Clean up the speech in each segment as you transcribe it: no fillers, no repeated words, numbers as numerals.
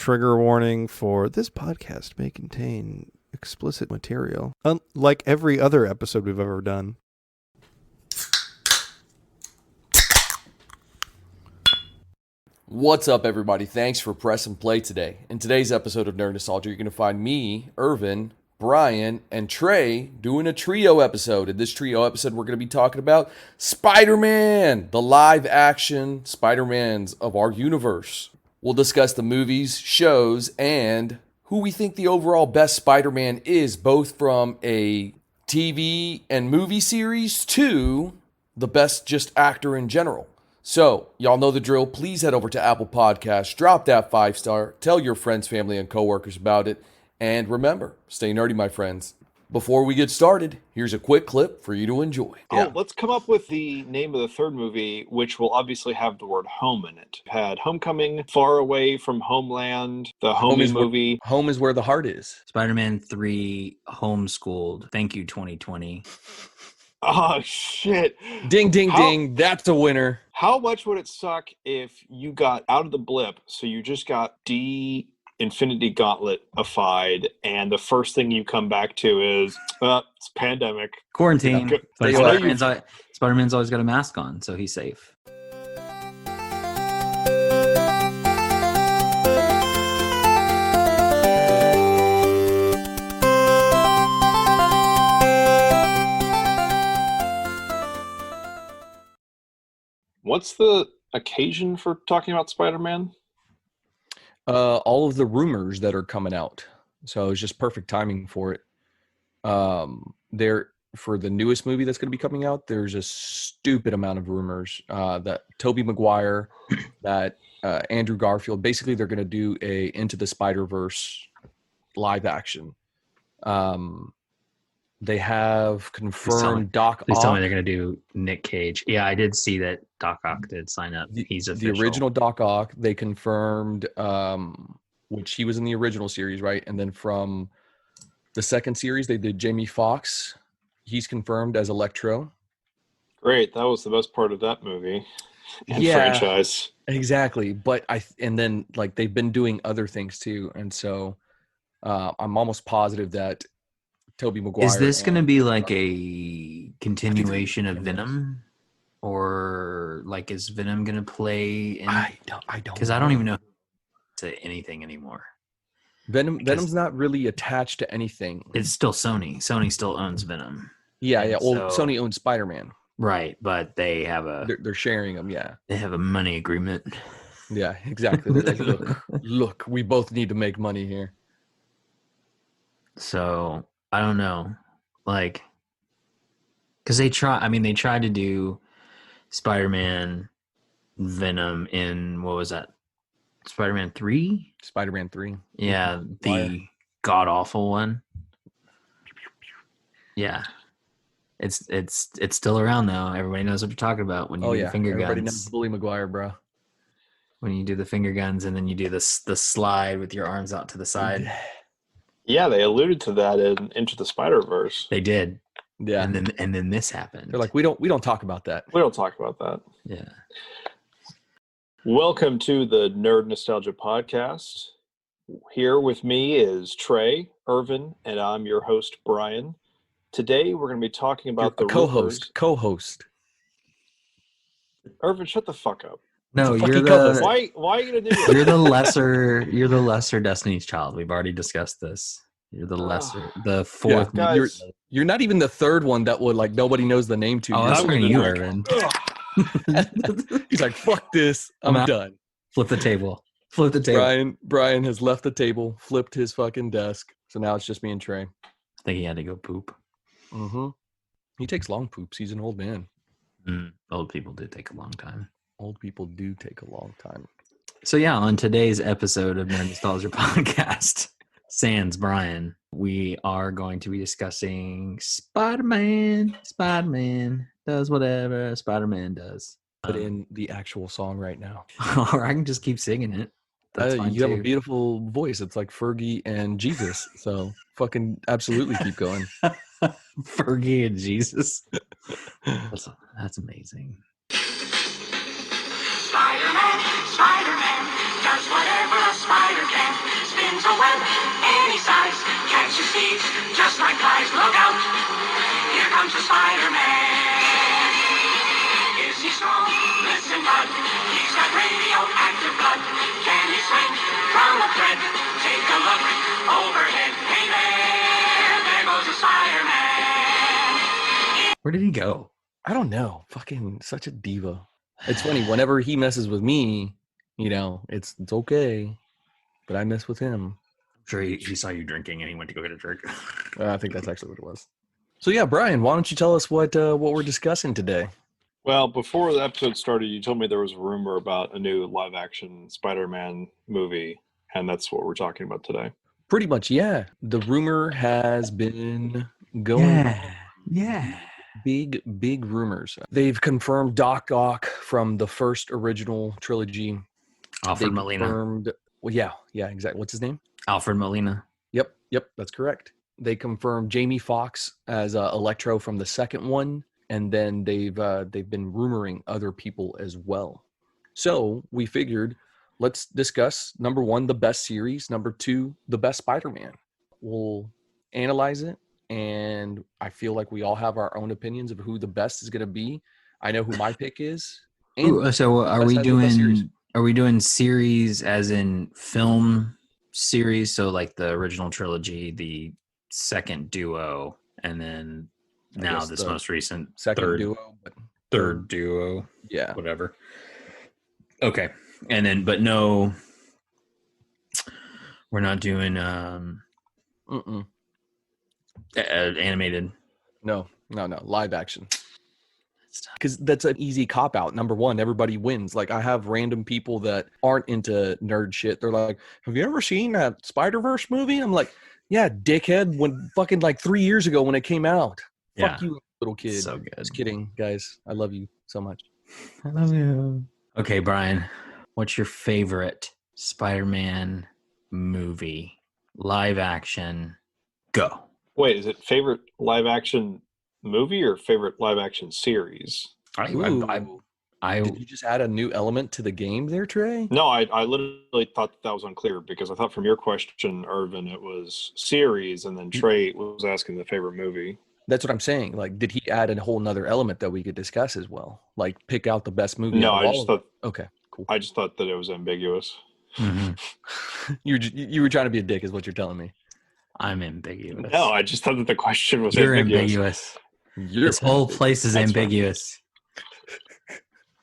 trigger warning for this podcast may contain explicit material, unlike every other episode we've ever done. What's up, everybody? Thanks for pressing play today. In today's episode of Nerd Nostalgia, you're going to find me, Irvin, Bryan, and Trey doing a trio episode. In this trio episode, we're going to be talking about Spider-Man, the live-action Spider-Mans of our universe. We'll discuss the movies, shows, and who we think the overall best Spider-Man is, both from a TV and movie series to the best just actor in general. So, y'all know the drill. Please head over to Apple Podcasts, drop that 5-star, tell your friends, family, and coworkers about it, and remember, stay nerdy, my friends. Before we get started, here's a quick clip for you to enjoy. Let's come up with the name of the third movie, which will obviously have the word home in it. Had Homecoming, Far Away from Homeland, the Homie movie. Home is where the heart is. Spider-Man 3 Homeschooled. Thank you, 2020. Oh, shit. Ding, ding, ding. That's a winner. How much would it suck if you got out of the blip, so you just got Infinity Gauntlet-ified, and the first thing you come back to is, it's pandemic. Quarantine. Yeah. But Spider-Man's always got a mask on, so he's safe. What's the occasion for talking about Spider-Man? All of the rumors that are coming out. So it's just perfect timing for it. For the newest movie that's going to be coming out, there's a stupid amount of rumors that Tobey Maguire, that Andrew Garfield, basically they're going to do a Into the Spider-Verse live action. They have confirmed Doc Ock. Please tell me they're going to do Nick Cage. Yeah, I did see that Doc Ock did sign up. He's official. The original Doc Ock, they confirmed, which he was in the original series, right? And then from the second series, they did Jamie Foxx. He's confirmed as Electro. Great. That was the best part of that movie and franchise. Exactly. But then they've been doing other things too. And so I'm almost positive that Tobey Maguire. Is this going to be like a continuation of Venom? Or is Venom going to play in? I don't. Because I don't even know to anything anymore. Venom's not really attached to anything. It's still Sony. Sony still owns Venom. Yeah. Well, Sony owns Spider-Man. Right, but they have they're sharing them. Yeah, they have a money agreement. Yeah, exactly. They're like, look, we both need to make money here. So I don't know, because they tried to do Spider-Man, Venom in, what was that? Spider-Man 3? Spider-Man 3. Yeah, the god-awful one. Yeah. It's still around, though. Everybody knows what you're talking about when you do the finger guns. Everybody knows Bully Maguire, bro. When you do the finger guns and then you do the slide with your arms out to the side. Yeah, they alluded to that in Into the Spider-Verse. They did. Yeah. And then this happened. They're like, we don't talk about that. We don't talk about that. Yeah. Welcome to the Nerd Nostalgia Podcast. Here with me is Trey, Irvin, and I'm your host, Bryan. Today we're going to be talking about the co-host. Irvin, shut the fuck up. No, you're the why are you going to do that? You're the lesser Destiny's Child. We've already discussed this. You're the lesser, the fourth. Yeah, guys, you're not even the third one that would nobody knows the name to. Oh, that's for you, Irvin. He's like, fuck this. I'm done. Flip the table. Bryan has left the table, flipped his fucking desk. So now it's just me and Trey. I think he had to go poop. Mm-hmm. He takes long poops. He's an old man. Old people do take a long time. Old people do take a long time. So yeah, on today's episode of Nerd Nostalgia Podcast, sans Bryan, we are going to be discussing Spider-Man. Spider-Man does whatever Spider-Man does. Put in the actual song right now. Or I can just keep singing it. That's fine you too. have a beautiful voice. It's like Fergie and Jesus. So fucking absolutely keep going. Fergie and Jesus. That's amazing. Spider-Man does whatever a spider can. Can't you see? Just like flies, look out! Here comes the Spider-Man. Is he strong? Listen, bud. He's got radioactive blood. Can he swing from a thread? Take a look overhead. Hey there goes the Spider-Man. Where did he go? I don't know. Fucking such a diva. It's funny. Whenever he messes with me, you know, it's okay. But I mess with him. I'm sure he saw you drinking and he went to go get a drink. I think that's actually what it was. So yeah, Brian, why don't you tell us what we're discussing today? Well, before the episode started, you told me there was a rumor about a new live-action Spider-Man movie, and that's what we're talking about today. Pretty much, yeah. The rumor has been going on. Yeah. Big rumors. They've confirmed Doc Ock from the first original trilogy. Alfred Molina. Well, yeah, exactly. What's his name? Alfred Molina. Yep, that's correct. They confirmed Jamie Foxx as Electro from the second one, and then they've been rumoring other people as well. So we figured let's discuss number 1, the best series, number 2, the best Spider-Man. We'll analyze it, and I feel like we all have our own opinions of who the best is going to be. I know who my pick is. So are we doing series as in film series? So like the original trilogy, the second duo, and then now this most recent second duo, but third duo, yeah, whatever. Okay, and then but no, we're not doing animated. No, live action. Because that's an easy cop out. Number 1, everybody wins. Like I have random people that aren't into nerd shit. They're like, "Have you ever seen that Spider-Verse movie?" I'm like, "Yeah, dickhead. When fucking like 3 years ago when it came out. Yeah. Fuck you, little kid." So good. Just kidding, guys. I love you so much. I love you. Okay, Brian, what's your favorite Spider-Man movie? Live action. Go. Wait, is it favorite live-action movie or favorite live-action series? Did you just add a new element to the game there, Trey? No, I literally thought that was unclear because I thought from your question, Irvin, it was series, and then Trey was asking the favorite movie. That's what I'm saying. Like, did he add a whole nother element that we could discuss as well? Like, pick out the best movie. No, I just thought. Okay, cool. I just thought that it was ambiguous. Mm-hmm. You were trying to be a dick, is what you're telling me. I'm ambiguous. No, I just thought that the question was You're ambiguous. This whole place is ambiguous.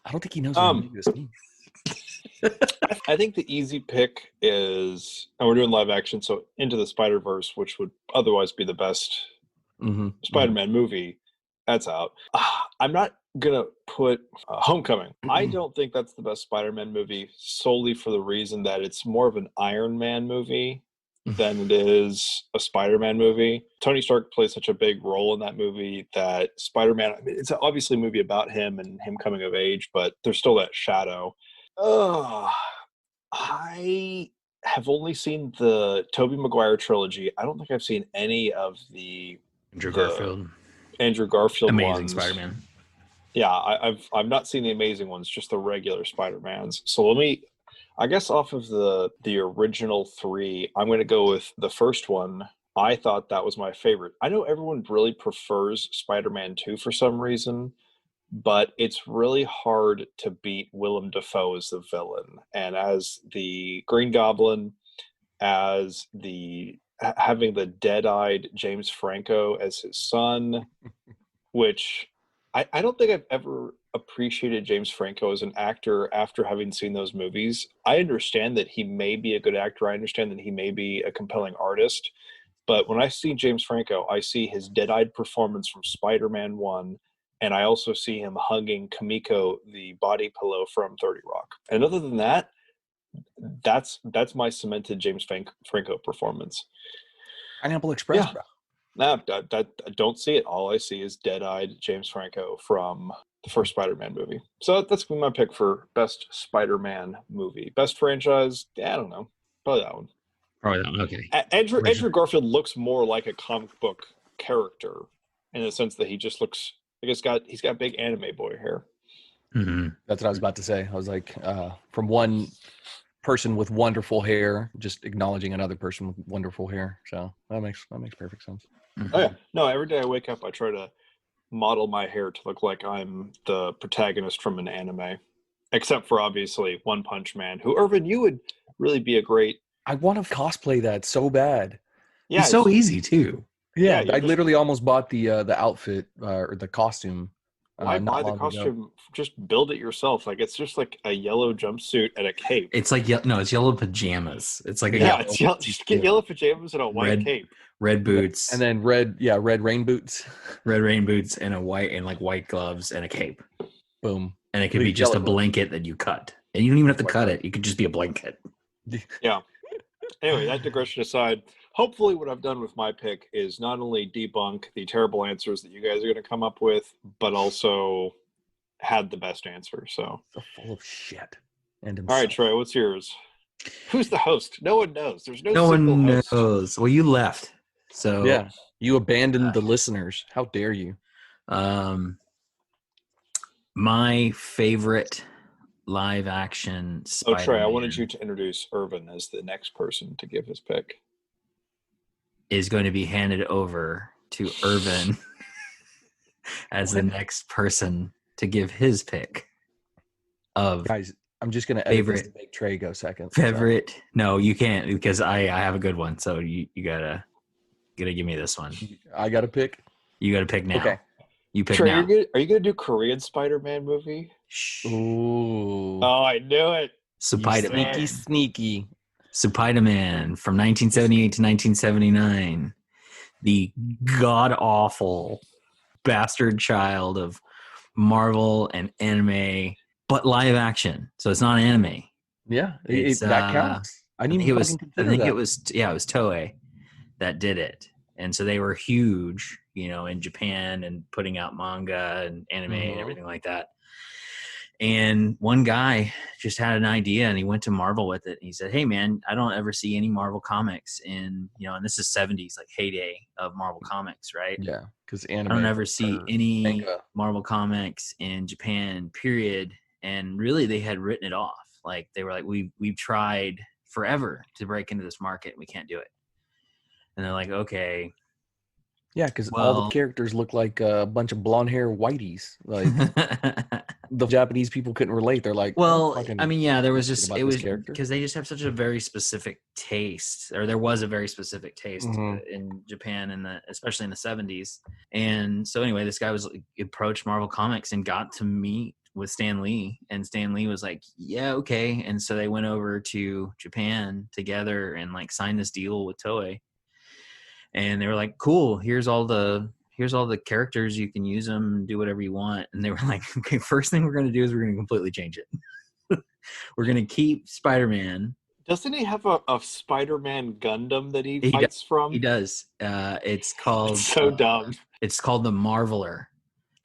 I don't think he knows what ambiguous means. I think the easy pick is, and we're doing live action, so Into the Spider-Verse, which would otherwise be the best Spider-Man movie, that's out. I'm not going to put Homecoming. I don't think that's the best Spider-Man movie solely for the reason that it's more of an Iron Man movie than it is a Spider-Man movie. Tony Stark plays such a big role in that movie that Spider-Man, I mean, it's obviously a movie about him and him coming of age, but there's still that shadow. I have only seen the Tobey Maguire trilogy. I don't think I've seen any of the Andrew Garfield Amazing ones. Spider-Man. Yeah, I've not seen the amazing ones, just the regular Spider-Mans. So let me, I guess off of the original 3, I'm going to go with the first one. I thought that was my favorite. I know everyone really prefers Spider-Man 2 for some reason, but it's really hard to beat Willem Dafoe as the villain. And as the Green Goblin, as having the dead-eyed James Franco as his son, which I don't think I've ever appreciated James Franco as an actor after having seen those movies. I understand that he may be a good actor. I understand that he may be a compelling artist. But when I see James Franco, I see his dead-eyed performance from Spider-Man 1, and I also see him hugging Kamiko, the body pillow from 30 Rock. And other than that, that's my cemented James Franco performance. Pineapple Express, Yeah. bro. No, I don't see it. All I see is dead-eyed James Franco from the first Spider-Man movie. So that's going to be my pick for best Spider-Man movie. Best franchise, I don't know. Probably that one. Probably that one. Okay. Andrew Garfield looks more like a comic book character in the sense that he just looks like he's got big anime boy hair. Mm-hmm. That's what I was about to say. I was like, from one person with wonderful hair, just acknowledging another person with wonderful hair. So that makes perfect sense. Oh yeah. No, every day I wake up, I try to model my hair to look like I'm the protagonist from an anime. Except for obviously One Punch Man, who Irvin, you would really be a great. I want to cosplay that so bad. Yeah, It's so easy too. Yeah, you're I just- literally almost bought the outfit or the costume. Why not buy the long ago. costume? Just build it yourself. Like it's just like a yellow jumpsuit and a cape. It's like it's yellow pajamas. It's like a Yeah, it's yellow. Just get yellow pajamas and a white Red- cape. red boots, And then red rain boots. red rain boots, and white gloves and a cape. Boom. And it could The be just a yellow gloves. blanket that you cut, and you don't even have to cut it. You could just be a blanket. Anyway, that digression aside, hopefully what I've done with my pick is not only debunk the terrible answers that you guys are going to come up with, but also had the best answer. So, So full of shit. And all right, Trey, what's yours? Who's the host? No one knows. There's no No single one host. knows. Well, you left, so Yeah, you abandoned the listeners. How dare you? My favorite live action Oh, Spider-Man Trey, I wanted you to introduce Irvin as the next person to give his pick. is going to be handed over to Irvin as the next person to give his pick of Guys, I'm just gonna edit this Favorite- to make Trey go second. favorite. No, you can't because I have a good one. So you gotta give me this one. I got to pick. You gotta pick now. Okay. You pick Trey, now. are you gonna do Korean Spider-Man movie? Shh. Ooh. Oh, I knew it. Spider-Man. Sneaky. Spider-Man from 1978 to 1979. The god-awful bastard child of Marvel and anime, but live action. So it's not anime. Yeah, It's, that counts. I I didn't think even it was. fucking I consider think that. it was. Yeah, it was Toei that did it, and so they were huge, in Japan and putting out manga and anime and Mhm. everything like that. And one guy just had an idea, and he went to Marvel with it. And he said, "Hey, man, I don't ever see any Marvel comics in and this is '70s, like heyday of Marvel comics, right? Yeah, because I anime. don't ever see or any manga. Marvel comics in Japan, period." And really, they had written it off. Like they were like, "We've tried forever to break into this market, and we can't do it." And they're like, "Okay." Yeah, because all Well- the characters look like a bunch of blonde hair whiteys. Like the Japanese people couldn't relate. They're like, Well, fucking I mean, yeah, there was shit just about it this was character. because they just have such a very specific taste, or there was a very specific taste Mhm. in Japan, especially in the '70s. And so, anyway, this guy was approached Marvel Comics and got to meet with Stan Lee, and Stan Lee was like, "Yeah, okay." And so they went over to Japan together and signed this deal with Toei. And they were like, "Cool, here's all the characters, you can use them, do whatever you want." And they were like, "Okay, first thing we're going to do is we're going to completely change it. We're going to keep Spider-Man." Doesn't he have a Spider-Man Gundam that he He fights from? He does. It's called It's so dumb. It's called the Marveler.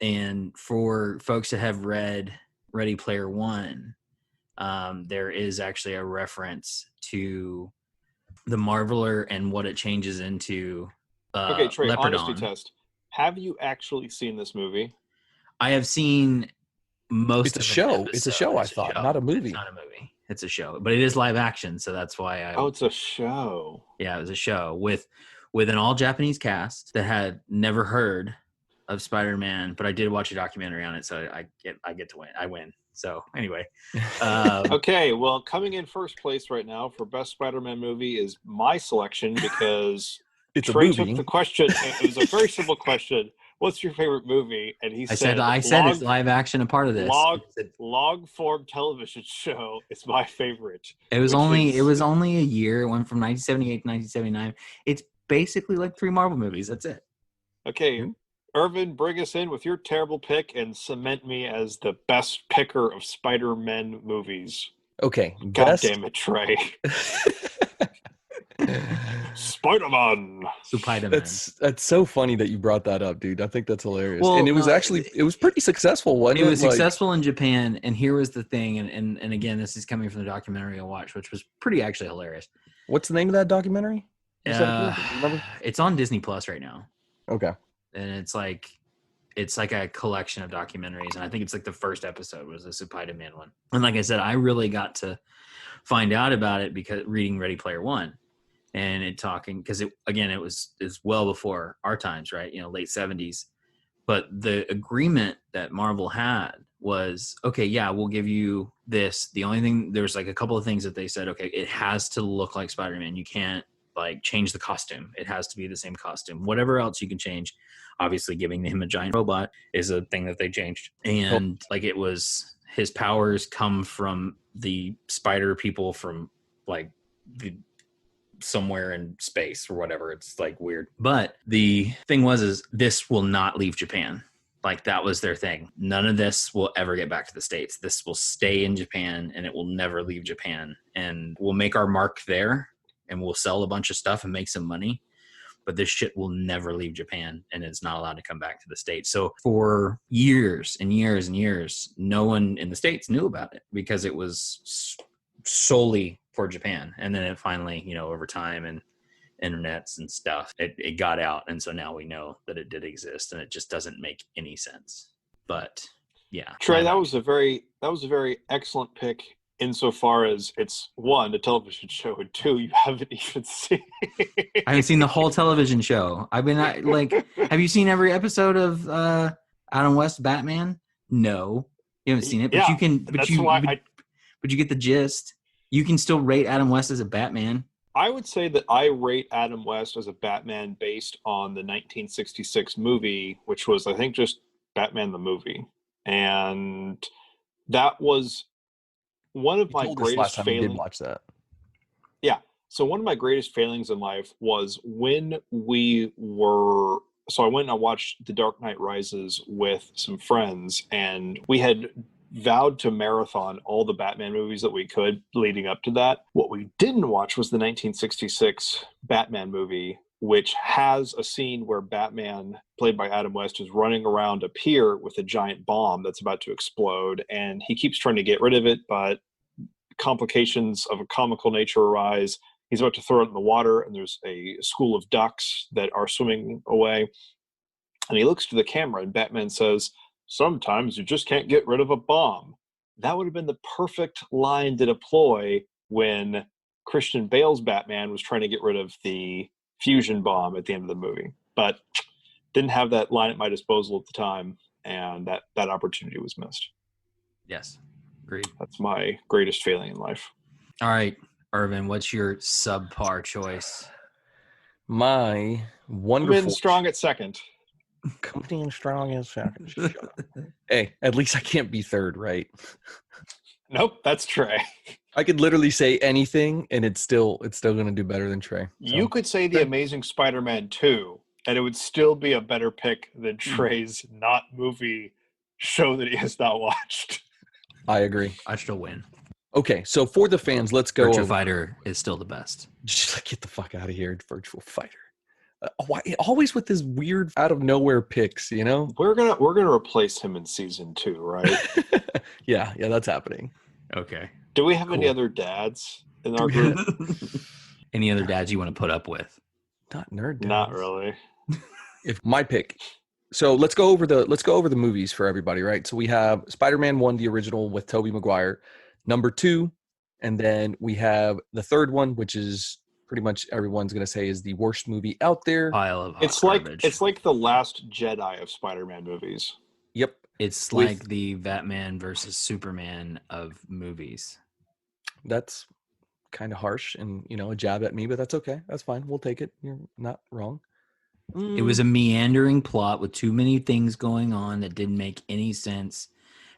And for folks that have read Ready Player One, there is actually a reference to the Marveler and what it changes into. Okay, Trey, Leopardon. honesty test. Have you actually seen this movie? I have seen most. It's a of an show. It's a episode. show, I It's a thought, show. not a movie. It's not a movie. It's a show, but it is live action, so that's why I. Oh, it's a show. Yeah, it was a show with an all Japanese cast that had never heard of Spider-Man, but I did watch a documentary on it, so I get to win. I win. So anyway, Okay, well, coming in first place right now for best Spider-Man movie is my selection because It's a Trey movie. took the question. It was a very simple question. What's your favorite movie? And he I said log, it's live action. A part of this. log form television show is my favorite. It was which only is- a year. It went from 1978 to 1979. It's basically like 3 Marvel movies. That's it. Okay, Irvin, bring us in with your terrible pick and cement me as the best picker of Spider-Man movies. Okay. God best- damn it, Trey. Spider-Man. Spider-Man. That's so funny that you brought that up, dude. I think that's hilarious. Well, and it was no, actually it was pretty successful, wasn't it? It was successful in Japan, and here was the thing, and again, this is coming from the documentary I watched, which was pretty actually hilarious. What's the name of that documentary? You said it, do you remember? It's on Disney Plus right now, Okay. and it's like a collection of documentaries, and I think it's like the first episode was the Spider-Man one. And like I said, I really got to find out about it because reading Ready Player One and it talking, because it was well before our times, right? Late 70s. But the agreement that Marvel had was, okay, yeah, we'll give you this. The only thing, there's like a couple of things that they said, okay, it has to look like Spider-Man. You can't like change the costume. It has to be the same costume. Whatever else you can change. Obviously, giving him a giant robot is a thing that they changed. And like it was, his powers come from the spider people from like somewhere in space or whatever. It's like weird. But the thing is this will not leave Japan. Like that was their thing. None of this will ever get back to the States. This will stay in Japan and it will never leave Japan. And we'll make our mark there and we'll sell a bunch of stuff and make some money. But this shit will never leave Japan and it's not allowed to come back to the States. So for years and years and years, no one in the States knew about it because it was solely for Japan. And then it finally, over time and internets and stuff, it got out. And so now we know that it did exist and it just doesn't make any sense. But yeah. Trey, that was a very excellent pick insofar as it's one, a television show, and two, you haven't even seen. I haven't seen the whole television show. Have you seen every episode of Adam West Batman? No, you haven't seen it, but you can. But you get the gist. You can still rate Adam West as a Batman. I would say that I rate Adam West as a Batman based on the 1966 movie, which was, I think, just Batman the movie. And that was one of my greatest failings. You did watch that. Yeah. So one of my greatest failings in life was when I went and I watched The Dark Knight Rises with some friends, and we had vowed to marathon all the Batman movies that we could leading up to that. What we didn't watch was the 1966 Batman movie, which has a scene where Batman, played by Adam West, is running around a pier with a giant bomb that's about to explode, and he keeps trying to get rid of it, but complications of a comical nature arise. He's about to throw it in the water, and there's a school of ducks that are swimming away. And he looks to the camera, and Batman says, "Sometimes you just can't get rid of a bomb." That would have been the perfect line to deploy when Christian Bale's Batman was trying to get rid of the fusion bomb at the end of the movie. But didn't have that line at my disposal at the time, and that opportunity was missed. Yes, agreed. That's my greatest failing in life. All right, Irvin, what's your subpar choice? My wonderful... Coming in strong at second. Coming in strong at second. Hey, at least I can't be third, right? Nope, that's Trey. I could literally say anything, and it's still going to do better than Trey. So. You could say The Amazing Spider-Man 2, and it would still be a better pick than Trey's not movie show that he has not watched. I agree. I still win. Okay, so for the fans, let's go. Virtua Fighter is still the best. Just get the fuck out of here, Virtua Fighter. Always with this weird out of nowhere picks, you know? We're gonna replace him in season 2, right? yeah, that's happening. Okay. Do we have any other dads in our group? Any other dads you want to put up with? Not nerd dads. Not really. If my pick. So let's go over the movies for everybody, right? So we have Spider-Man 1, the original with Tobey Maguire, number 2, and then we have the third one, which is pretty much everyone's going to say is the worst movie out there. Pile of it's garbage. like the Last Jedi of Spider-Man movies. Yep. It's like the Batman versus Superman of movies. That's kind of harsh and, a jab at me, but that's okay. That's fine. We'll take it. You're not wrong. It was a meandering plot with too many things going on that didn't make any sense.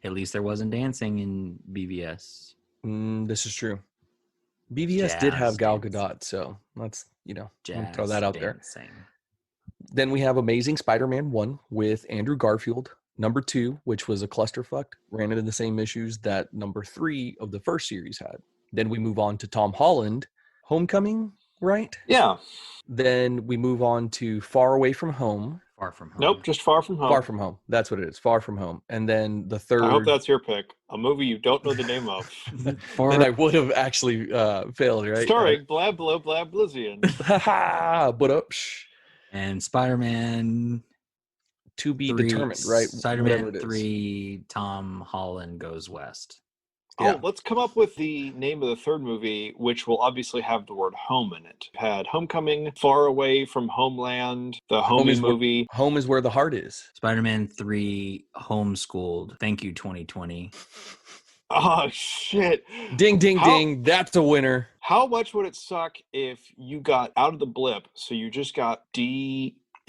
At least there wasn't dancing in BVS. This is true. BVS did have Gal Gadot, so let's, throw that out there. Then we have Amazing Spider-Man 1 with Andrew Garfield. Number 2, which was a clusterfuck, ran into the same issues that number 3 of the first series had. Then we move on to Tom Holland, Homecoming, right? Yeah. Then we move on to Far Away From Home. Far From Home. Nope, just Far From Home. Far From Home. That's what it is. Far From Home. And then the third... I hope that's your pick. A movie you don't know the name of. Then I would have actually failed, right? Starring Blab Blow Blab Blizian. Ha But up. And Spider-Man... To be determined, right? Spider-Man 3, Tom Holland Goes West. Oh, let's come up with the name of the third movie, which will obviously have the word home in it. It had Homecoming, Far Away from Homeland, the Homie movie. Home is where the heart is. Spider-Man 3 Homeschooled. Thank you, 2020. Oh, shit. Ding, ding, ding. That's a winner. How much would it suck if you got out of the blip, so you just got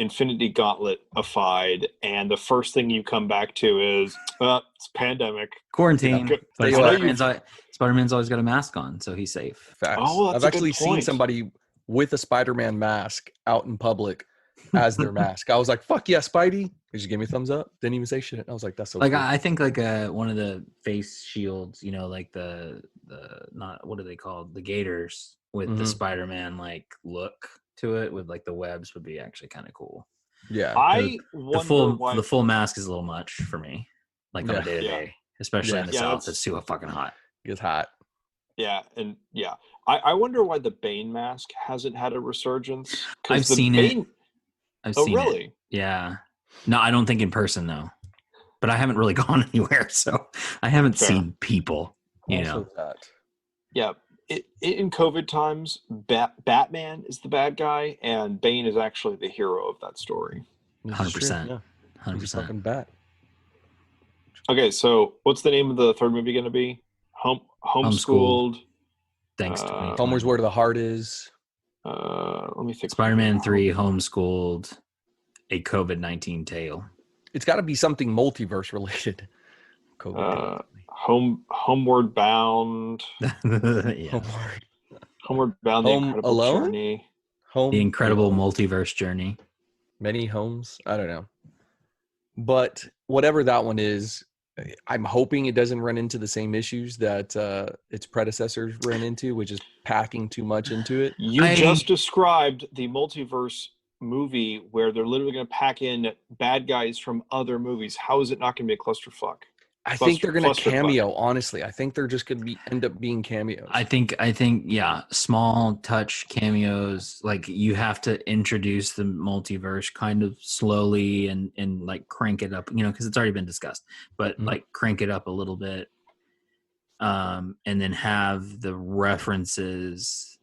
Infinity Gauntlet-ified, and the first thing you come back to is, it's pandemic. Quarantine. But Stay Spider-Man's always got a mask on, so he's safe. Facts. Oh, that's I've a good actually seen point. somebody with a Spider-Man mask out in public as their mask. I was like, fuck yeah, Spidey. He just gave me a thumbs up. Didn't even say shit. I was like, that's so like cool. I think like one of the face shields, you know, like the not what are they called? The gaiters with the Spider-Man like look to it with like the webs would be actually kind of cool. Yeah. The full mask is a little much for me. Like on a day-to-day, especially in the South. It's too fucking hot. It's hot. Yeah, and yeah. I wonder why the Bane mask hasn't had a resurgence. I've seen it. Oh, really? Yeah. No, I don't think in person though. But I haven't really gone anywhere, so I haven't seen people. You know. Yeah. In COVID times, Batman is the bad guy, and Bane is actually the hero of that story. 100%. 100%. Fucking bat. Okay, so what's the name of the third movie going to be? Homeschooled. Thanks. Homer's where the heart is. Let me think. Spider-Man 3 Homeschooled, a COVID-19 tale. It's got to be something multiverse related. Homeward Bound. Yeah. Homeward Bound. Home the Incredible Alone? Journey. The Incredible Multiverse Journey. Many homes. I don't know. But whatever that one is, I'm hoping it doesn't run into the same issues that its predecessors ran into, which is packing too much into it. You just described the multiverse movie where they're literally going to pack in bad guys from other movies. How is it not going to be a clusterfuck? I think they're going to cameo. Honestly, I think they're just going to end up being cameos. I think, yeah, small touch cameos. Like you have to introduce the multiverse kind of slowly and like crank it up, you know, because it's already been discussed. But like crank it up a little bit, and then have the references.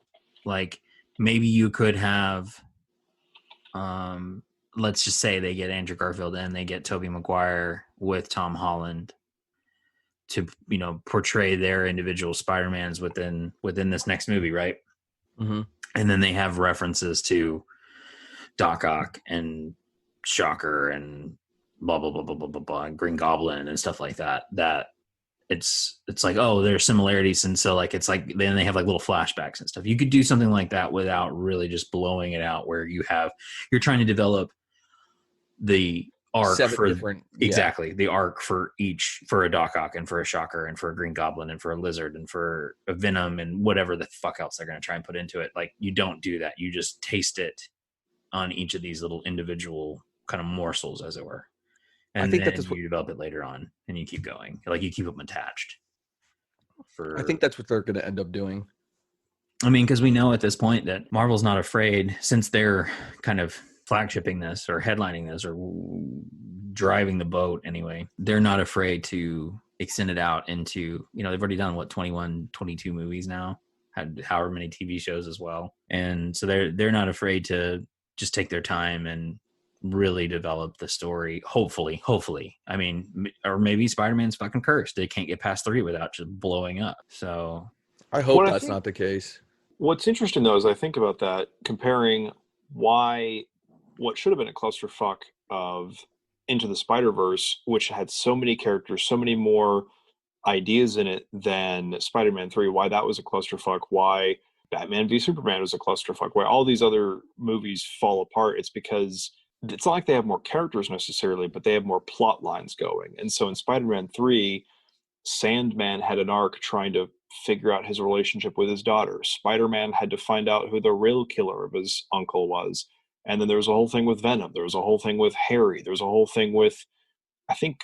Like maybe you could have, let's just say they get Andrew Garfield and they get Tobey Maguire with Tom Holland to, you know, portray their individual Spider-Mans within this next movie, right? Mm-hmm. And then they have references to Doc Ock and Shocker and blah blah blah blah blah blah blah and Green Goblin and stuff like that. That it's like, oh, there's similarities, and so like it's like then they have like little flashbacks and stuff. You could do something like that without really just blowing it out, where you're trying to develop the arc the arc for a Doc Ock and for a Shocker and for a Green Goblin and for a Lizard and for a Venom and whatever the fuck else they're going to try and put into it. Like you don't do that. You just taste it on each of these little individual kind of morsels, as it were. And I think that's what you develop it later on and you keep going. Like you keep them attached. I think that's what they're going to end up doing. I mean, because we know at this point that Marvel's not afraid, since they're kind of flagshipping this or headlining this or driving the boat anyway, they're not afraid to extend it out into, you know, they've already done 21, 22 movies now, had however many TV shows as well. And so they're not afraid to just take their time and really develop the story. Hopefully. I mean, or maybe Spider-Man's fucking cursed. They can't get past 3 without just blowing up. So I hope that's not the case. What's interesting though, is I think about that, comparing what should have been a clusterfuck of Into the Spider-Verse, which had so many characters, so many more ideas in it than Spider-Man 3, why that was a clusterfuck, why Batman v Superman was a clusterfuck, why all these other movies fall apart. It's because it's not like they have more characters necessarily, but they have more plot lines going. And so in Spider-Man 3, Sandman had an arc trying to figure out his relationship with his daughter. Spider-Man had to find out who the real killer of his uncle was. And then there was a whole thing with Venom. There was a whole thing with Harry. There was a whole thing with, I think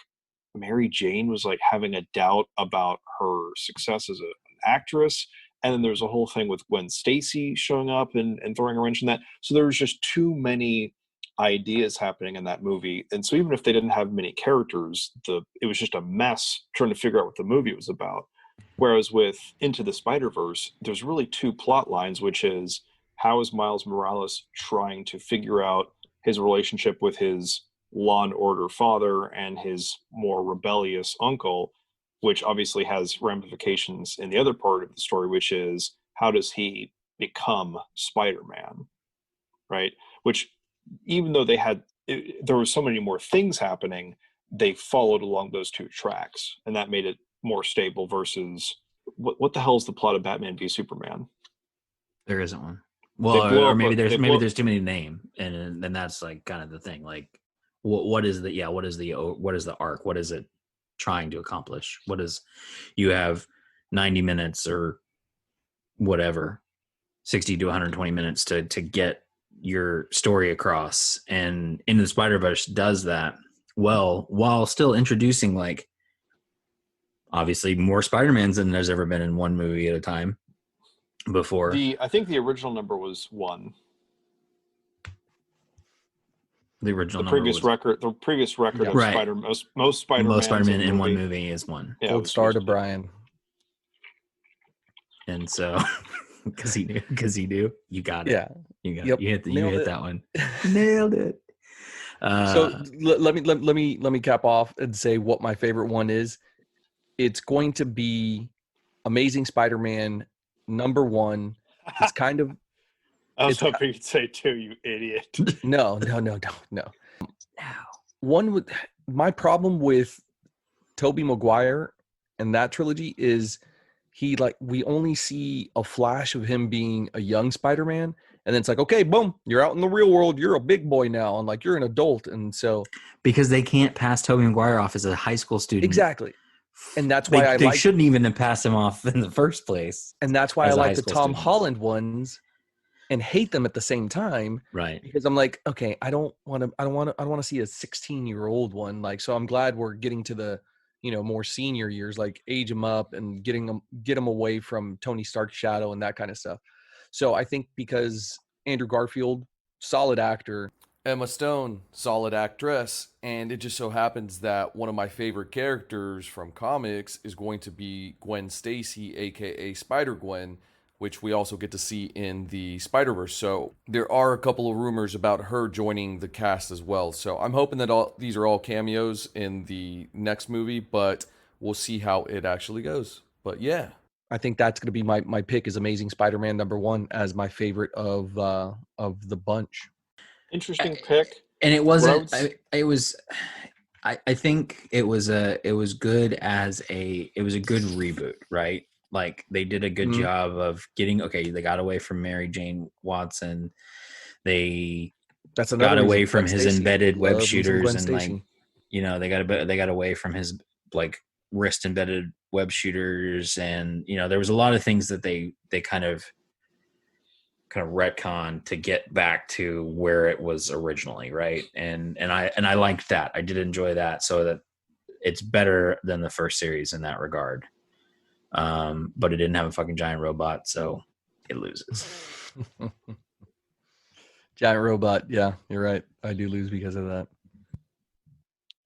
Mary Jane was like having a doubt about her success as an actress. And then there was a whole thing with Gwen Stacy showing up and throwing a wrench in that. So there was just too many ideas happening in that movie. And so even if they didn't have many characters, it was just a mess trying to figure out what the movie was about. Whereas with Into the Spider-Verse, there's really two plot lines, which is how is Miles Morales trying to figure out his relationship with his law and order father and his more rebellious uncle, which obviously has ramifications in the other part of the story, which is how does he become Spider-Man, right? Which, even though there were so many more things happening, they followed along those two tracks, and that made it more stable versus what the hell is the plot of Batman v Superman? There isn't one. They Well, blow or up maybe a- there's they maybe blow- there's too many to name, and then that's like kind of the thing. Like, what is the arc? What is it trying to accomplish? You have 90 minutes or whatever, 60 to 120 minutes to get your story across, and Into the Spider-Verse does that well while still introducing, like, obviously more Spider-Mans than there's ever been in one movie at a time before. I think the original number was 1. The original The number previous was record of Right. most Spider-Man most Spider-Man in one movie is one. Yeah, Gold was star to two. Bryan. And so, because he knew, you got it. Yeah. You got Yep. it. You Nailed hit it. that one. Nailed it. So let me cap off and say what my favorite one is. It's going to be Amazing Spider-Man #1. It's kind of I was It's- hoping you'd say 2, you idiot. no. One with my problem with Tobey Maguire and that trilogy is we only see a flash of him being a young Spider-Man, and then it's like, okay, boom, you're out in the real world, you're a big boy now, and like you're an adult, and so because they can't pass Tobey Maguire off as a high school student. exactly, and that's why they shouldn't even have passed him off in the first place. and that's why I as a like high the school Tom student. Holland ones, and hate them at the same time. Right. Because I'm like, okay, I don't want to see a 16-year-old one. Like, so I'm glad we're getting to the, more senior years, like age them up and get them away from Tony Stark's shadow and that kind of stuff. So I think because Andrew Garfield, solid actor. Emma Stone, solid actress, and it just so happens that one of my favorite characters from comics is going to be Gwen Stacy, aka Spider-Gwen, which we also get to see in the Spider-Verse. So there are a couple of rumors about her joining the cast as well. So I'm hoping that these are all cameos in the next movie, but we'll see how it actually goes. But yeah. I think that's going to be my pick is Amazing Spider-Man #1 as my favorite of the bunch. Interesting pick. And it wasn't. Rhodes? I think it was good as it was a good reboot, right? Like they did a good Mhm. job of they got away from Mary Jane Watson. They That's another got away reason from Gwen his Stacy. embedded Love web me some shooters Gwen and Stacy. they got away from his like wrist embedded web shooters, and there was a lot of things that they kind of retcon to get back to where it was originally, right? And I liked that. I did enjoy that, so that it's better than the first series in that regard. But it didn't have a fucking giant robot, so it loses. Giant robot. Yeah, you're right. I do lose because of that.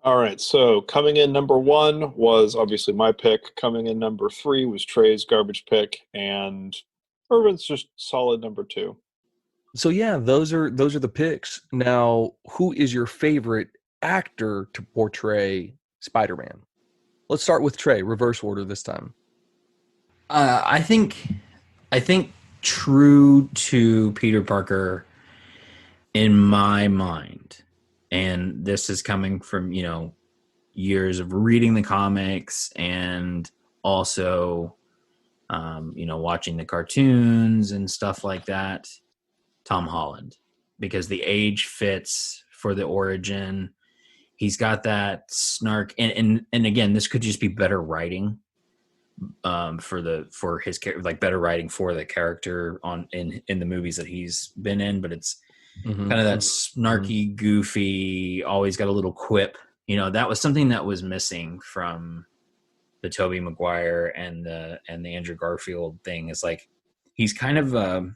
All right, so coming in #1 was obviously my pick. Coming in #3 was Trey's garbage pick, and Irvin's just solid #2. So yeah, those are the picks. Now, who is your favorite actor to portray Spider-Man? Let's start with Trey, reverse order this time. I think true to Peter Parker in my mind, and this is coming from years of reading the comics and also watching the cartoons and stuff like that. Tom Holland, because the age fits for the origin. He's got that snark, and again, this could just be better writing for his like better writing for the character in the movies that he's been in, but it's kind of that snarky, goofy, always got a little quip. That was something that was missing from the Tobey Maguire and the Andrew Garfield thing. Is like he's kind of a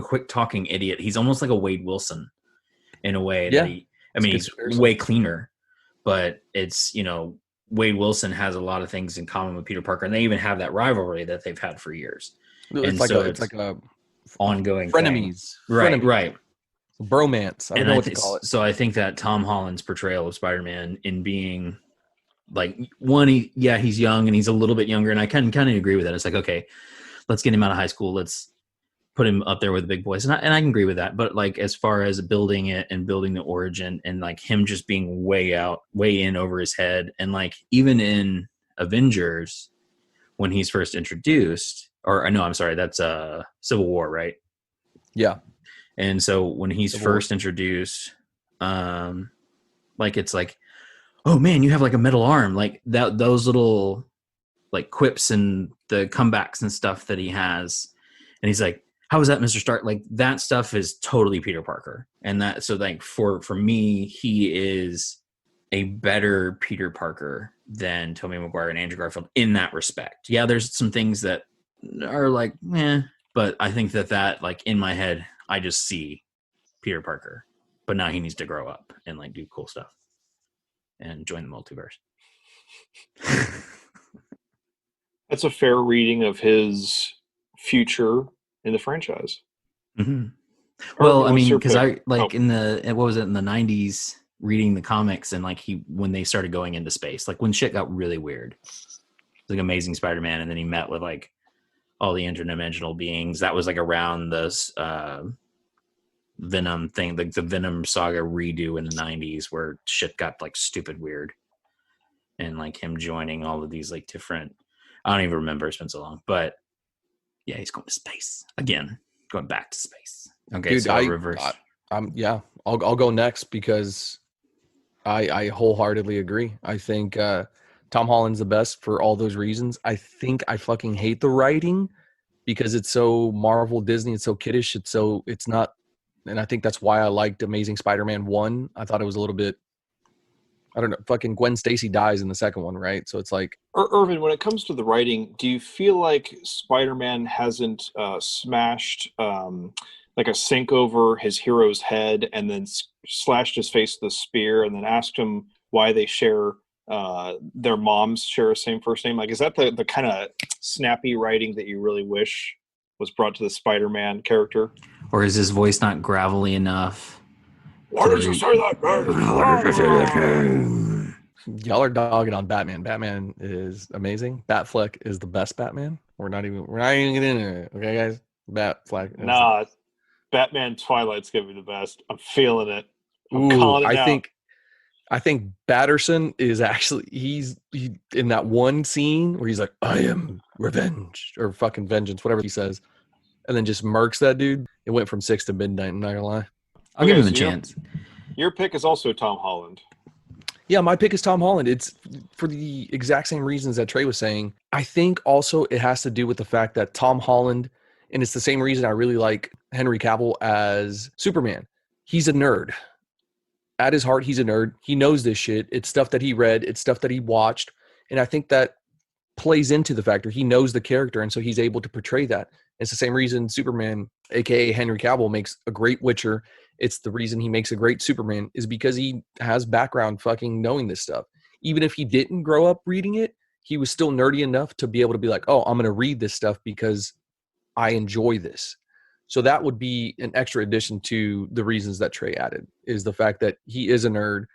quick talking idiot. He's almost like a Wade Wilson in a way that he's way cleaner, but it's Wade Wilson has a lot of things in common with Peter Parker, and they even have that rivalry that they've had for years. It's like a ongoing frenemies, thing. Right, frenemies. right. Bromance. I don't know what to call it. So I think that Tom Holland's portrayal of Spider-Man in being like one, he's young and he's a little bit younger, and I kind of agree with that. It's like, okay, let's get him out of high school. Let's put him up there with the big boys, and I can agree with that. But like as far as building it and building the origin, and like him just being way in over his head, and like even in Avengers when he's first introduced, or no, I'm sorry, that's Civil War, right? Yeah. And so when he's first introduced, like it's like, oh man, you have like a metal arm, like that. Those little like quips and the comebacks and stuff that he has, and he's like, "How was that, Mr. Stark?" Like that stuff is totally Peter Parker, and that so like for me, he is a better Peter Parker than Tobey Maguire and Andrew Garfield in that respect. Yeah, there's some things that are like, but I think that like in my head, I just see Peter Parker, but now he needs to grow up and like do cool stuff and join the multiverse. That's a fair reading of his future in the franchise. Mm-hmm. Well, I mean, because I like in the 90s, reading the comics, and like when they started going into space, like when shit got really weird, like Amazing Spider-Man, and then he met with like all the interdimensional beings. That was like around this Venom thing, like the Venom saga redo in the 90s, where shit got like stupid weird, and like him joining all of these like different, I don't even remember, it's been so long, but yeah, he's going to space again, going back to space. Okay, dude, so reverse. I'll go next because I wholeheartedly agree. I think Tom Holland's the best for all those reasons. I think I fucking hate the writing because it's so Marvel Disney. It's so kiddish. It's not. And I think that's why I liked Amazing Spider-Man 1. I thought it was a little bit, I don't know, fucking Gwen Stacy dies in the second one, right? So it's like... Irvin, when it comes to the writing, do you feel like Spider-Man hasn't smashed like a sink over his hero's head and then slashed his face with a spear and then asked him why they share, their moms share the same first name? Like, is that the kind of snappy writing that you really wish was brought to the Spider-Man character? Or is his voice not gravelly enough? Why did you say that, man? Y'all are dogging on Batman. Batman is amazing. Batfleck is the best Batman. We're not even getting into it. Okay, guys? Batfleck. Nah, Batman Twilight's gonna be the best. I'm feeling it. I'm calling it out. I think Batterson is actually he in that one scene where he's like, "I am revenge," or fucking vengeance, whatever he says, and then just murks that dude. It went from 6 to midnight. I'm not gonna lie. I'll give him a chance. Your pick is also Tom Holland. Yeah, my pick is Tom Holland. It's for the exact same reasons that Trey was saying. I think also it has to do with the fact that Tom Holland, and it's the same reason I really like Henry Cavill as Superman. He's a nerd. At his heart, he's a nerd. He knows this shit. It's stuff that he read. It's stuff that he watched. And I think that plays into the factor. He knows the character, and so he's able to portray that. It's the same reason Superman, a.k.a. Henry Cavill, makes a great Witcher. It's the reason he makes a great Superman is because he has background fucking knowing this stuff. Even if he didn't grow up reading it, he was still nerdy enough to be able to be like, oh, I'm going to read this stuff because I enjoy this. So that would be an extra addition to the reasons that Trey added, is the fact that he is a nerd.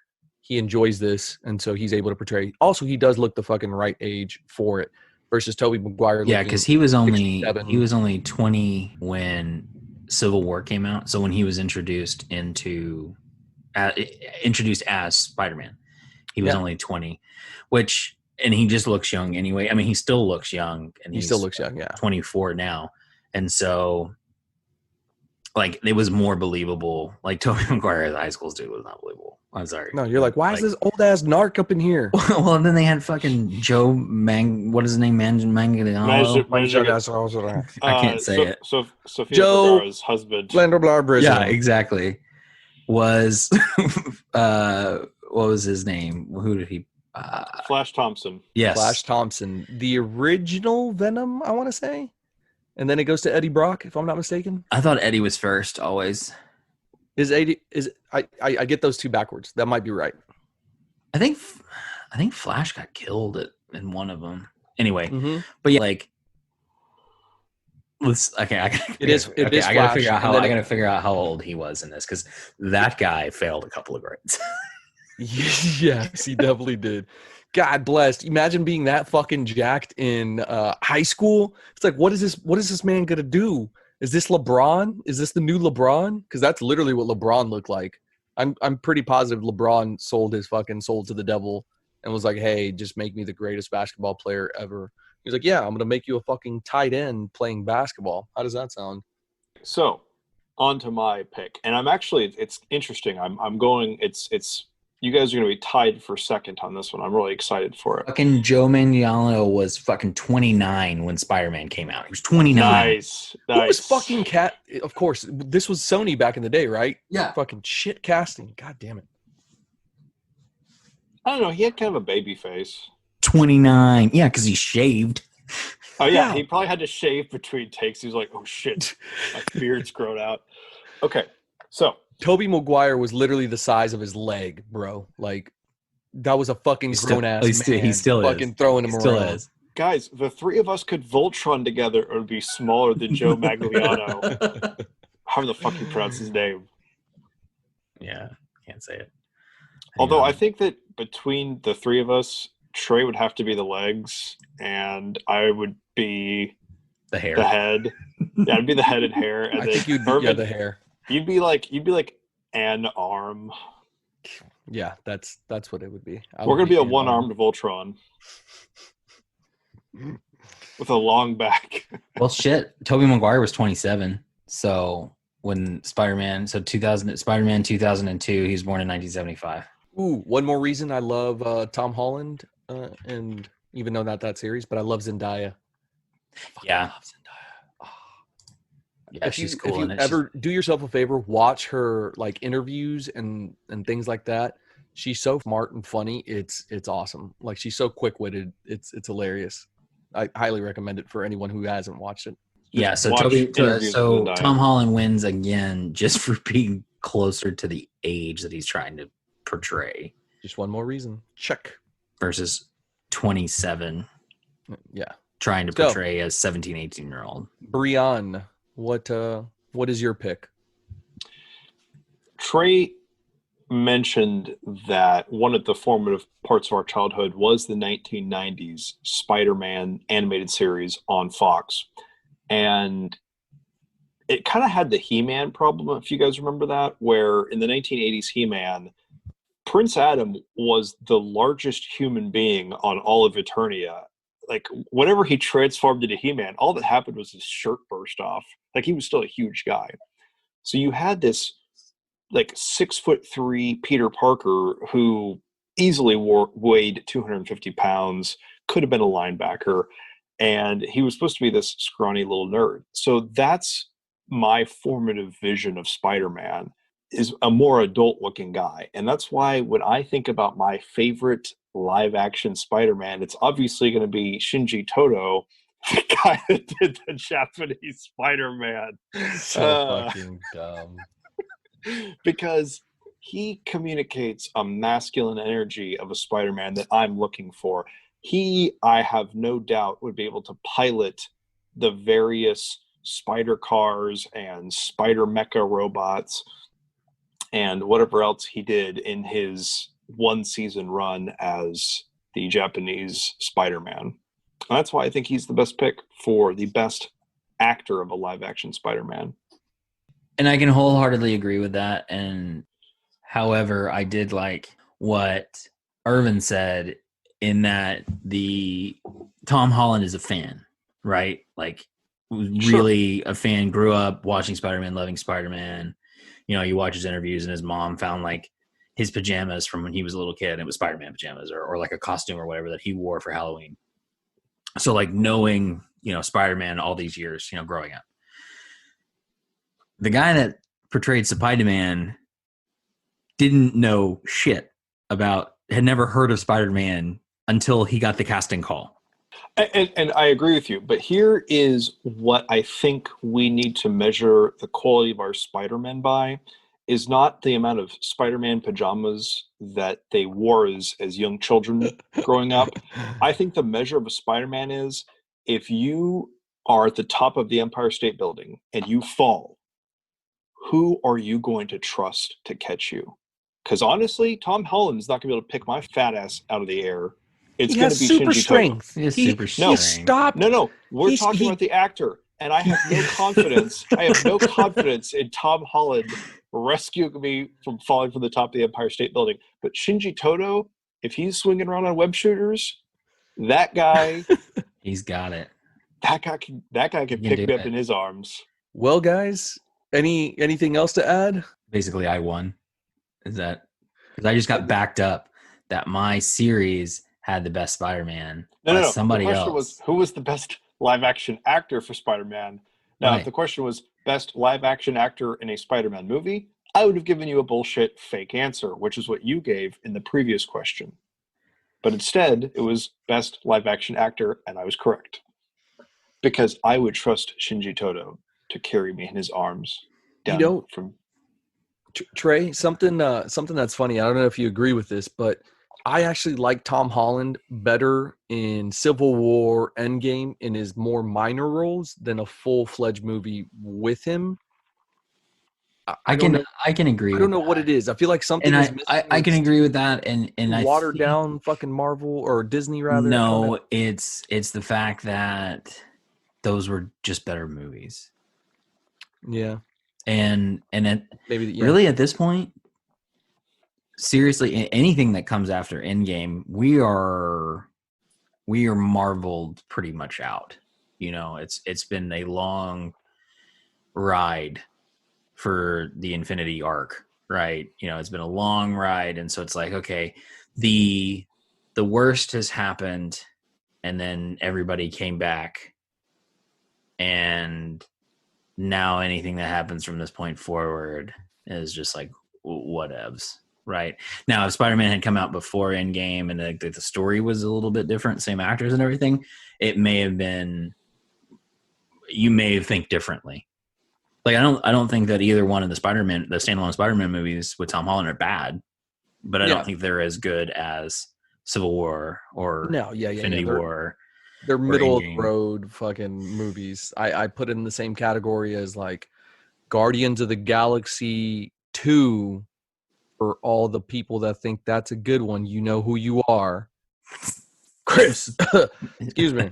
He enjoys this, and so he's able to portray. Also, he does look the fucking right age for it versus Tobey Maguire. Yeah, because he was only 20 when Civil War came out. So when he was introduced as Spider-Man, he was only 20, and he just looks young anyway. I mean, he still looks young, and he still looks young. Yeah, 24 now, and so like it was more believable. Like Tobey Maguire as high school dude was not believable. I'm sorry. No, you're like, why is this old ass narc up in here? Well, and then they had fucking Joe what is his name? I can't say it. Sofia Joe Vergara's husband. Yeah, exactly. Was what was his name? Who did he? Flash Thompson. Yes, Flash Thompson, the original Venom, I want to say, and then it goes to Eddie Brock, if I'm not mistaken. I thought Eddie was first always. I get those two backwards. That might be right. I think I think Flash got killed in one of them. Anyway, Mhm. but yeah, like, okay, I It gotta is figure Flash, out and then I gotta figure out how old he was in this, because that guy failed a couple of grades. yes, he definitely did. God bless. Imagine being that fucking jacked in high school. It's like, what is this? What is this man gonna do? Is this LeBron? Is this the new LeBron? Because that's literally what LeBron looked like. I'm pretty positive LeBron sold his fucking soul to the devil and was like, hey, just make me the greatest basketball player ever. He's like, yeah, I'm gonna make you a fucking tight end playing basketball. How does that sound? So, on to my pick, and I'm actually it's interesting. I'm going. It's you guys are going to be tied for second on this one. I'm really excited for it. Fucking Joe Manganiello was fucking 29 when Spider-Man came out. He was 29. Nice. Who was fucking cat? Of course, this was Sony back in the day, right? Yeah. Fucking shit casting. God damn it. I don't know. He had kind of a baby face. 29. Yeah, because he shaved. Oh yeah, Yeah. he probably had to shave between takes. He was like, "Oh shit, my beard's grown out." Okay, so Tobey Maguire was literally the size of his leg, bro. Like, that was a fucking grown ass man. He still fucking is. throwing him He still around. is. guys, the three of us could Voltron together. It would be smaller than Joe Magliano. How the fuck you pronounce his name? Yeah, can't say it. Although I think that between the three of us, Trey would have to be the legs, and I would be the hair. the head. Yeah, I'd be the head and hair, and I then think you'd be Irvin, the hair. You'd be like an arm. Yeah, that's what it would be. We're gonna be a one-armed Voltron with a long back. Well, shit. Tobey Maguire was 27. So when Spider-Man 2002, he was born in 1975. Ooh, one more reason I love Tom Holland, and even though not that series, but I love Zendaya. Yeah. Love Zendaya. Oh. Yeah, she's cool. If you ever do yourself a favor, watch her like interviews and things like that. She's so smart and funny. It's awesome. Like, she's so quick-witted. It's hilarious. I highly recommend it for anyone who hasn't watched it. Yeah, so watch interviews with Zendaya. Tom Holland wins again just for being closer to the age that he's trying to portray Just one more reason. Check. versus 27 Yeah. trying to Let's go. portray a 17, 18-year-old. Bryan, what is your pick? Trey mentioned that one of the formative parts of our childhood was the 1990s Spider-Man animated series on Fox. And it kind of had the He-Man problem, if you guys remember that, where in the 1980s He-Man, Prince Adam was the largest human being on all of Eternia. Like, whenever he transformed into He-Man, all that happened was his shirt burst off. Like, he was still a huge guy. So you had this like 6'3" Peter Parker who easily weighed 250 pounds, could have been a linebacker, and he was supposed to be this scrawny little nerd. So that's my formative vision of Spider-Man, is a more adult looking guy. And that's why when I think about my favorite live action Spider-Man, it's obviously going to be Shinji Toto, the guy that did the Japanese Spider-Man. So fucking dumb. Because he communicates a masculine energy of a Spider-Man that I'm looking for. He, I have no doubt, would be able to pilot the various spider cars and spider mecha robots and whatever else he did in his one season run as the Japanese Spider-Man. And that's why I think he's the best pick for the best actor of a live action Spider-Man. And I can wholeheartedly agree with that. And however, I did like what Irvin said in that the Tom Holland is a fan, right? Like, really a fan, grew up watching Spider-Man, loving Spider-Man. You know, you watch his interviews and his mom found like his pajamas from when he was a little kid, and it was Spider-Man pajamas or like a costume or whatever that he wore for Halloween. So like knowing, you know, Spider-Man all these years, you know, growing up. The guy that portrayed Spider-Man didn't know shit about, had never heard of Spider-Man until he got the casting call. And I agree with you, but here is what I think we need to measure the quality of our Spider-Man by, is not the amount of Spider-Man pajamas that they wore as young children growing up. I think the measure of a Spider-Man is if you are at the top of the Empire State Building and you fall, who are you going to trust to catch you? Because honestly, Tom Holland's not going to be able to pick my fat ass out of the air. It's He going to has be super Shinji Toto. strength. He has He, super he strength. stopped. No, we're He's- talking he- about the actor, and I have no confidence. I have no confidence in Tom Holland rescuing me from falling from the top of the Empire State Building. But Shinji Toto, if he's swinging around on web shooters, that guy He's got it. can can pick do me up it. in his arms. Well, guys, anything else to add? Basically, I won. Is that because I just got backed up that my series had the best Spider-Man by No. somebody The question else. was, who was the best live-action actor for Spider-Man? Now, Right. if the question was best live-action actor in a Spider-Man movie, I would have given you a bullshit fake answer, which is what you gave in the previous question. But instead, it was best live-action actor, and I was correct. Because I would trust Shinji Toto to carry me in his arms down You know, from... Trey, something that's funny. I don't know if you agree with this, but I actually like Tom Holland better in Civil War Endgame in his more minor roles than a full-fledged movie with him. I don't know. I can agree. I don't know with what that. it is. I feel like something And is missing. I can It's agree with that. And I watered think- down fucking Marvel or Disney rather. I don't No, know. it's the fact that those were just better movies. Yeah, And maybe. Yeah. really at this point, seriously, anything that comes after Endgame, we are marveled pretty much out. You know, it's been a long ride for the Infinity arc, right? You know, it's been a long ride, and so it's like, okay, the worst has happened, and then everybody came back, and now anything that happens from this point forward is just like whatevs, right? Now, if Spider-Man had come out before Endgame and the story was a little bit different, same actors and everything, it may have been, you may think differently. Like, I don't think that either one of the standalone Spider-Man movies with Tom Holland are bad, but I Yeah. don't think they're as good as Civil War or No, yeah. Infinity War. They're middle of the Endgame. road fucking movies. I put it in the same category as like Guardians of the Galaxy 2 for all the people that think that's a good one. You know who you are. Chris. Excuse me.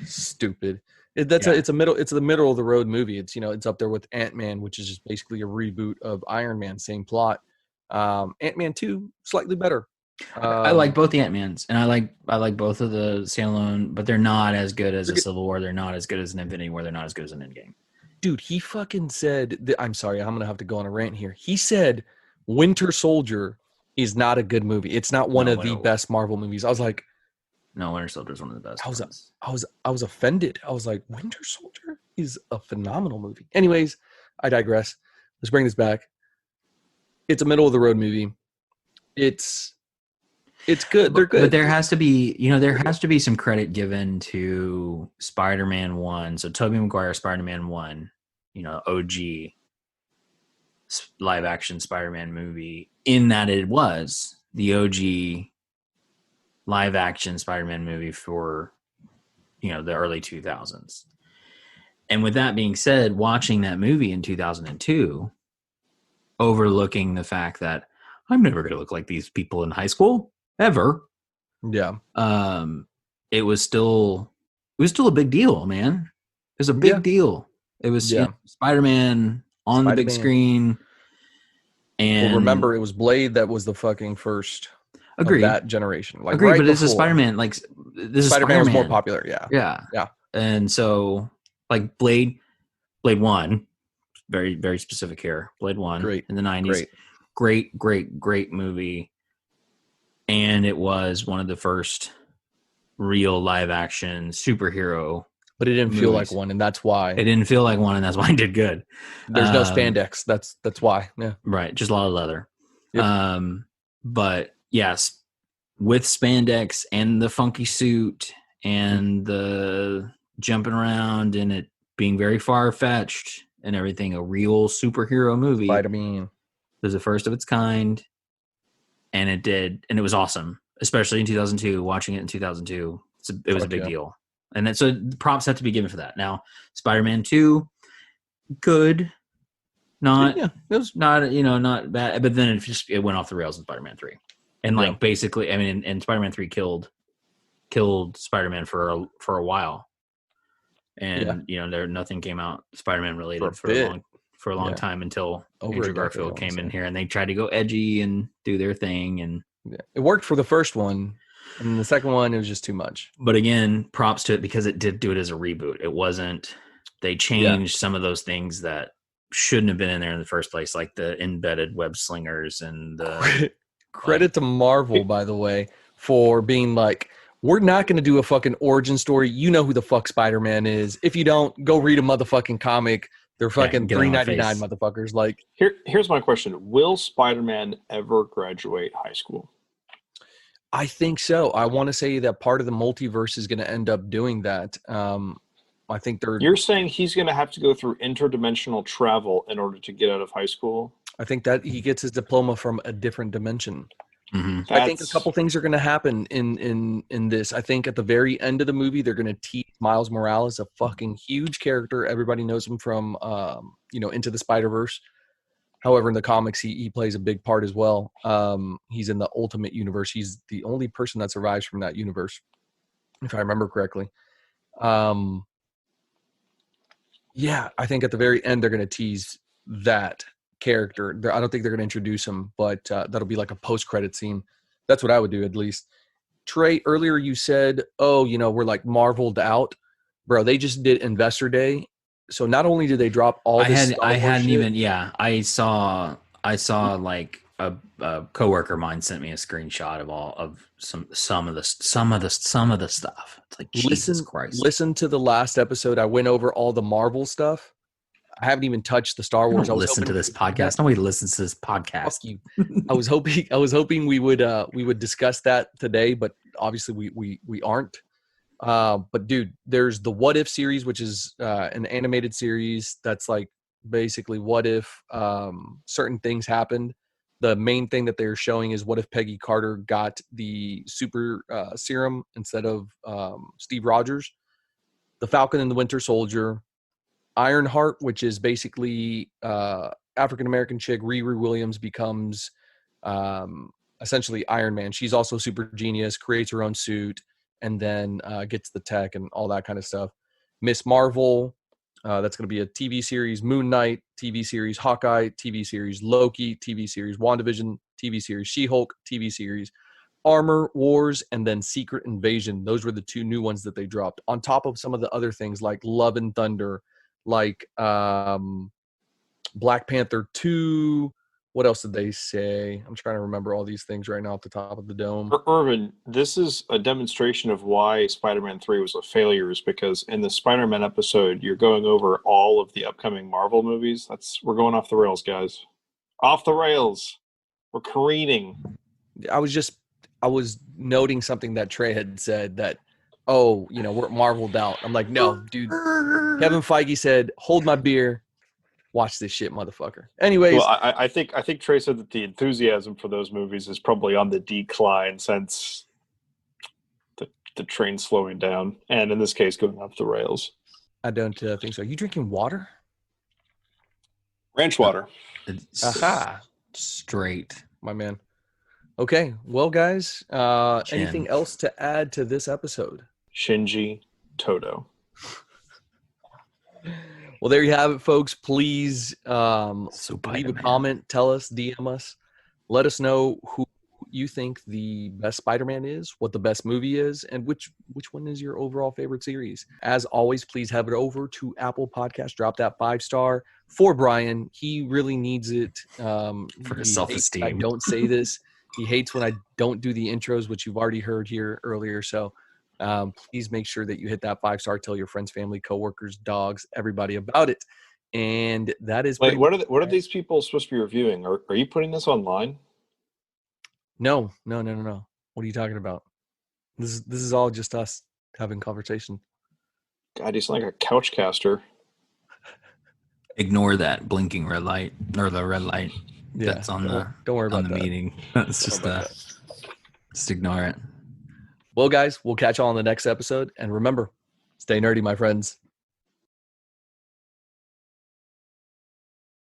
Stupid. It's the middle of the road movie. It's, you know, it's up there with Ant-Man, which is just basically a reboot of Iron Man, same plot. Ant-Man 2 slightly better. I like both the Ant-Mans, and I like both of the standalone, but they're not as good as a Civil War. They're not as good as an Infinity War. They're not as good as an Endgame. Dude, he fucking said I'm sorry, I'm gonna have to go on a rant here. He said Winter Soldier is not a good movie. It's not one of the best Marvel movies. I was like, no, Winter Soldier is one of the best. I was offended. I was like, Winter Soldier is a phenomenal movie. Anyways, I digress. Let's bring this back. It's a middle of the road movie. It's good. They're good. But there has to be some credit given to Spider-Man 1. So Tobey Maguire, Spider-Man 1, you know, OG live action Spider-Man movie, in that it was the OG live action Spider-Man movie for, you know, the early 2000s. And with that being said, watching that movie in 2002, overlooking the fact that I'm never going to look like these people in high school ever. Yeah. It was still a big deal, man. It was a big deal. It was you know, Spider-Man on the big screen. And remember, it was Blade that was the fucking first of that generation. Like, but it's a Spider-Man. Like, this Spider-Man is was more popular. Yeah. And so, like, Blade 1, very, very specific here. Blade 1 in the 90s. Great movie. And it was one of the first real live action superhero. But it didn't feel like one, and that's why. It didn't feel like one, and that's why it did good. There's no spandex. That's why. Yeah. Right. Just a lot of leather. Yep. But yes, with spandex and the funky suit and the jumping around and it being very far-fetched and everything, a real superhero movie. Spider-Man. It was the first of its kind, and it was awesome, especially in 2002. Watching it in 2002, it was a big deal, and then so props have to be given for that. Now, Spider-Man 2, good, not Yeah, it was not bad, but then it went off the rails in Spider-Man 3, and like basically, I mean, and Spider-Man 3 killed Spider-Man for a while, and nothing came out Spider-Man related for a long time until Andrew Garfield came in here, and they tried to go edgy and do their thing, and it worked for the first one, and the second one it was just too much. But again, props to it because it did do it as a reboot. It wasn't. They changed some of those things that shouldn't have been in there in the first place, like the embedded web slingers and the credit to Marvel, by the way, for being like, we're not going to do a fucking origin story. You know who the fuck Spider-Man is. If you don't, go read a motherfucking comic. They're fucking $3.99 motherfuckers. Like, here's my question: will Spider-Man ever graduate high school? I think so. I want to say that part of the multiverse is going to end up doing that. I think You're saying he's going to have to go through interdimensional travel in order to get out of high school? I think that he gets his diploma from a different dimension. Mm-hmm. I think a couple things are going to happen in this. I think at the very end of the movie, they're going to teach Miles Morales, a fucking huge character. Everybody knows him from, Into the Spider-Verse. However, in the comics, he plays a big part as well. He's in the Ultimate Universe. He's the only person that survives from that universe, if I remember correctly. Yeah, I think at the very end, they're going to tease that character. I don't think they're going to introduce him, but that'll be like a post-credit scene. That's what I would do, at least. Trey, earlier you said, we're like marveled out. Bro, they just did Investor Day. So not only did they drop all this I saw like a coworker of mine sent me a screenshot of some of the stuff. It's like, Jesus Christ. Listen to the last episode. I went over all the Marvel stuff. I haven't even touched the Star Wars. Listen to this podcast. Nobody listens to this podcast. Fuck you. I was hoping we would discuss that today, but obviously we aren't. But dude, there's the What If series, which is an animated series that's like basically what if certain things happened. The main thing that they're showing is what if Peggy Carter got the super serum instead of Steve Rogers. The Falcon and the Winter Soldier. Ironheart, which is basically African-American chick, Riri Williams becomes essentially Iron Man. She's also super genius, creates her own suit, and then gets the tech and all that kind of stuff. Miss Marvel, that's going to be a TV series. Moon Knight, TV series. Hawkeye, TV series. Loki, TV series. WandaVision, TV series. She-Hulk, TV series. Armor Wars, and then Secret Invasion. Those were the two new ones that they dropped, on top of some of the other things like Love and Thunder, like Black Panther 2. What else did they say? I'm trying to remember all these things right now off the top of the dome. Irvin, this is a demonstration of why Spider-Man 3 was a failure, is because in the Spider-Man episode, you're going over all of the upcoming Marvel movies. We're going off the rails, guys. Off the rails. We're careening. I was noting something that Trey had said that, we're marveled out. I'm like, no, dude. Kevin Feige said, hold my beer. Watch this shit, motherfucker. Anyways. Well, I think Trey said that the enthusiasm for those movies is probably on the decline since the train slowing down. And in this case, going off the rails. I don't think so. Are you drinking water? Ranch water. Aha. Straight. My man. Okay. Well, guys, anything else to add to this episode? Shinji Toto. Well, there you have it, folks. Please leave a comment, tell us, DM us. Let us know who you think the best Spider-Man is, what the best movie is, and which one is your overall favorite series. As always, please head it over to Apple Podcasts. Drop that 5-star for Bryan. He really needs it. For his self-esteem. I don't say this. He hates when I don't do the intros, which you've already heard here earlier. So please make sure that you hit that 5-star. Tell your friends, family, coworkers, dogs, everybody about it. And that is. Wait, what are these people supposed to be reviewing? Are you putting this online? No. What are you talking about? This is all just us having conversation. God, he's like a couch caster. Ignore that blinking red light or the red light. Yeah, that's on the don't worry on about the that. meeting. That's just just ignore it. Well, guys, we'll catch y'all on the next episode. And remember, stay nerdy, my friends.